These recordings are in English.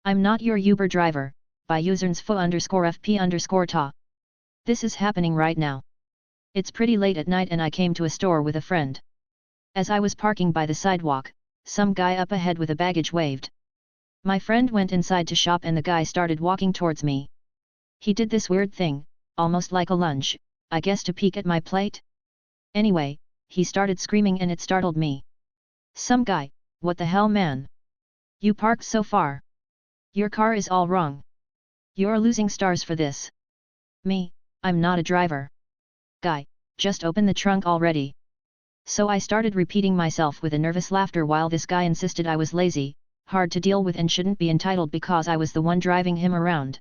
I'm not your Uber driver, by usernsfo_fp_ta. This is happening right now. It's pretty late at night and I came to a store with a friend. As I was parking by the sidewalk, some guy up ahead with a baggage waved. My friend went inside to shop and the guy started walking towards me. He did this weird thing, almost like a lunge, I guess to peek at my plate? Anyway, he started screaming and it startled me. Some guy, what the hell man? You parked so far. Your car is all wrong. You're losing stars for this. Me, I'm not a driver. Guy, just open the trunk already. So I started repeating myself with a nervous laughter while this guy insisted I was lazy, hard to deal with and shouldn't be entitled because I was the one driving him around.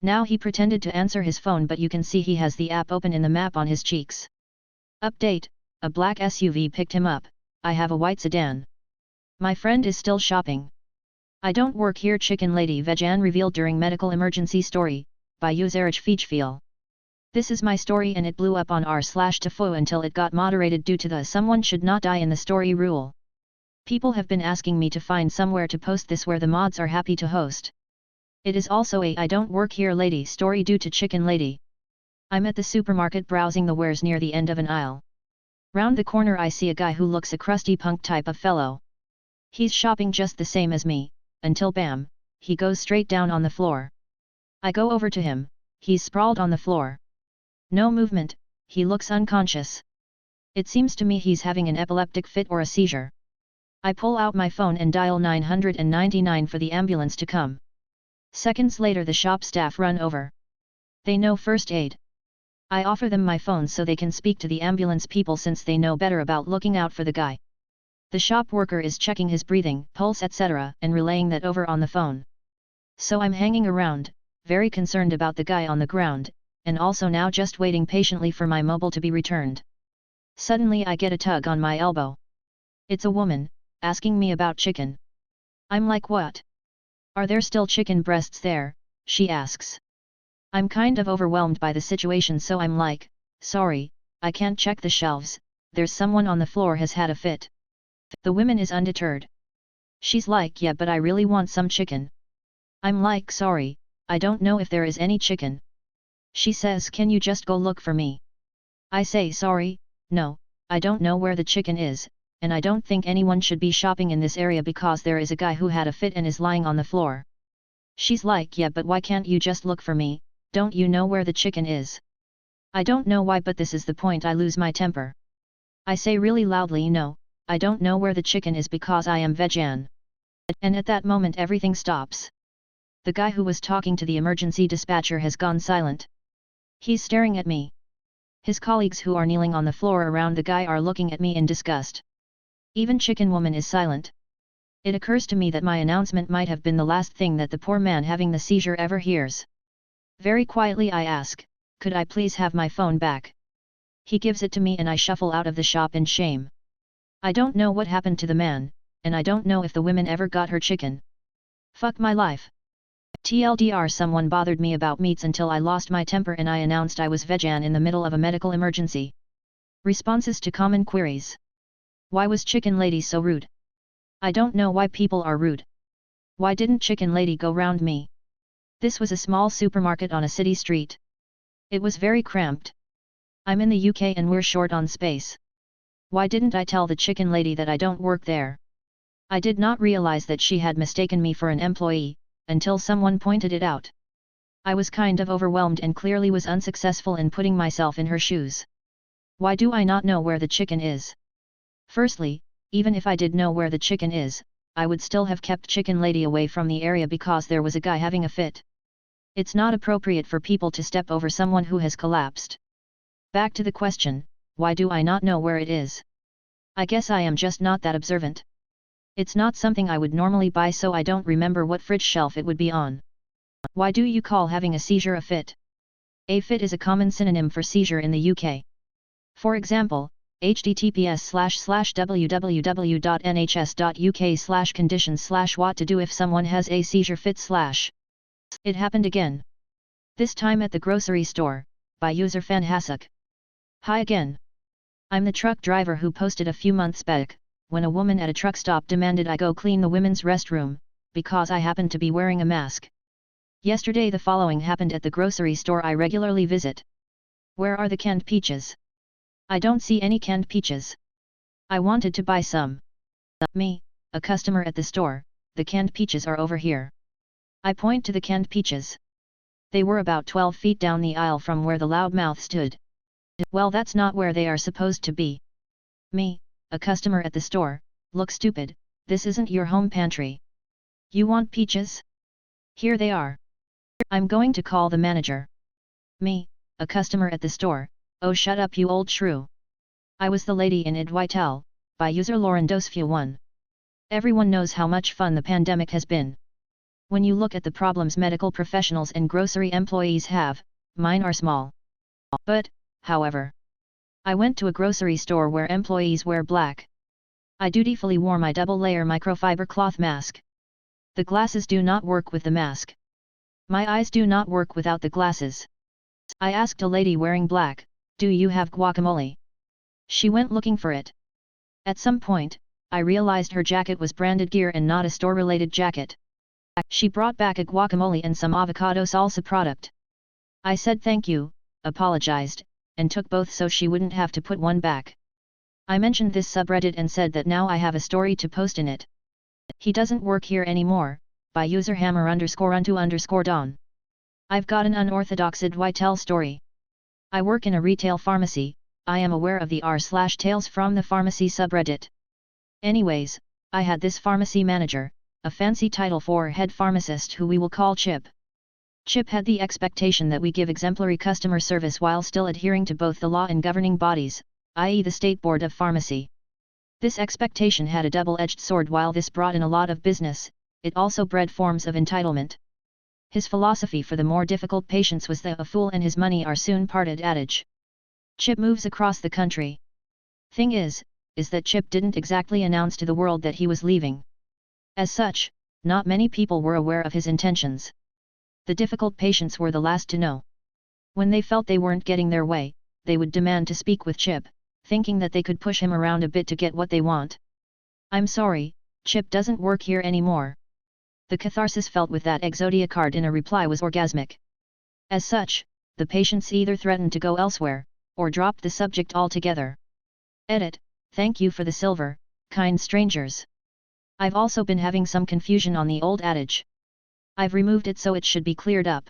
Now he pretended to answer his phone but you can see he has the app open in the map on his cheeks. Update, a black SUV picked him up, I have a white sedan. My friend is still shopping. I don't work here Chicken Lady Vegan revealed during medical emergency story, by userage. This is my story and it blew up on r/tafo until it got moderated due to the someone should not die in the story rule. People have been asking me to find somewhere to post this where the mods are happy to host. It is also a I don't work here lady story due to Chicken Lady. I'm at the supermarket browsing the wares near the end of an aisle. Round the corner I see a guy who looks a crusty punk type of fellow. He's shopping just the same as me, until bam, he goes straight down on the floor. I go over to him, he's sprawled on the floor. No movement, he looks unconscious. It seems to me he's having an epileptic fit or a seizure. I pull out my phone and dial 999 for the ambulance to come. Seconds later the shop staff run over. They know first aid. I offer them my phone so they can speak to the ambulance people since they know better about looking out for the guy. The shop worker is checking his breathing, pulse etc. and relaying that over on the phone. So I'm hanging around, very concerned about the guy on the ground, and also now just waiting patiently for my mobile to be returned. Suddenly I get a tug on my elbow. It's a woman, asking me about chicken. I'm like what? Are there still chicken breasts there, she asks. I'm kind of overwhelmed by the situation so I'm like, sorry, I can't check the shelves, there's someone on the floor has had a fit. The woman is undeterred. She's like yeah but I really want some chicken. I'm like sorry, I don't know if there is any chicken. She says can you just go look for me? I say sorry, no, I don't know where the chicken is, and I don't think anyone should be shopping in this area because there is a guy who had a fit and is lying on the floor. She's like yeah but why can't you just look for me, don't you know where the chicken is? I don't know why but this is the point I lose my temper. I say really loudly no, I don't know where the chicken is because I am vegan. And at that moment everything stops. The guy who was talking to the emergency dispatcher has gone silent. He's staring at me. His colleagues who are kneeling on the floor around the guy are looking at me in disgust. Even Chicken Woman is silent. It occurs to me that my announcement might have been the last thing that the poor man having the seizure ever hears. Very quietly I ask, could I please have my phone back? He gives it to me and I shuffle out of the shop in shame. I don't know what happened to the man, and I don't know if the woman ever got her chicken. Fuck my life. TLDR someone bothered me about meats until I lost my temper and I announced I was vegan in the middle of a medical emergency. Responses to common queries. Why was Chicken Lady so rude? I don't know why people are rude. Why didn't Chicken Lady go round me? This was a small supermarket on a city street. It was very cramped. I'm in the UK and we're short on space. Why didn't I tell the Chicken Lady that I don't work there? I did not realize that she had mistaken me for an employee, until someone pointed it out. I was kind of overwhelmed and clearly was unsuccessful in putting myself in her shoes. Why do I not know where the chicken is? Firstly, even if I did know where the chicken is, I would still have kept Chicken Lady away from the area because there was a guy having a fit. It's not appropriate for people to step over someone who has collapsed. Back to the question, why do I not know where it is? I guess I am just not that observant. It's not something I would normally buy so I don't remember what fridge shelf it would be on. Why do you call having a seizure a fit? A fit is a common synonym for seizure in the UK. For example, https://www.nhs.uk/conditions/what to do if someone has a seizure fit/. It happened again. This time at the grocery store, by user Fanhasuk. Hi again. I'm the truck driver who posted a few months back, when a woman at a truck stop demanded I go clean the women's restroom, because I happened to be wearing a mask. Yesterday the following happened at the grocery store I regularly visit. Where are the canned peaches? I don't see any canned peaches. I wanted to buy some. Me, a customer at the store, the canned peaches are over here. I point to the canned peaches. They were about 12 feet down the aisle from where the loudmouth stood. Well, that's not where they are supposed to be. Me, a customer at the store, look stupid, this isn't your home pantry. You want peaches? Here they are. I'm going to call the manager. Me, a customer at the store, oh shut up you old shrew. I was the lady in IDontWorkHereLady, by user Lauren Dosfew 1. Everyone knows how much fun the pandemic has been. When you look at the problems medical professionals and grocery employees have, mine are small. But, however, I went to a grocery store where employees wear black. I dutifully wore my double-layer microfiber cloth mask. The glasses do not work with the mask. My eyes do not work without the glasses. I asked a lady wearing black, do you have guacamole? She went looking for it. At some point, I realized her jacket was branded gear and not a store-related jacket. She brought back a guacamole and some avocado salsa product. I said thank you, apologized, and took both so she wouldn't have to put one back. I mentioned this subreddit and said that now I have a story to post in it. He doesn't work here anymore, by user hammer_unto_dawn. I've got an unorthodox IDontWorkHereLady story. I work in a retail pharmacy, I am aware of the r/tales from the pharmacy subreddit. Anyways, I had this pharmacy manager, a fancy title for head pharmacist who we will call Chip. Chip had the expectation that we give exemplary customer service while still adhering to both the law and governing bodies, i.e. the State Board of Pharmacy. This expectation had a double-edged sword. While this brought in a lot of business, it also bred forms of entitlement. His philosophy for the more difficult patients was the "a fool and his money are soon parted" adage. Chip moves across the country. Thing is that Chip didn't exactly announce to the world that he was leaving. As such, not many people were aware of his intentions. The difficult patients were the last to know. When they felt they weren't getting their way, they would demand to speak with Chip, thinking that they could push him around a bit to get what they want. I'm sorry, Chip doesn't work here anymore. The catharsis felt with that Exodia card in a reply was orgasmic. As such, the patients either threatened to go elsewhere, or dropped the subject altogether. Edit, thank you for the silver, kind strangers. I've also been having some confusion on the old adage. I've removed it so it should be cleared up.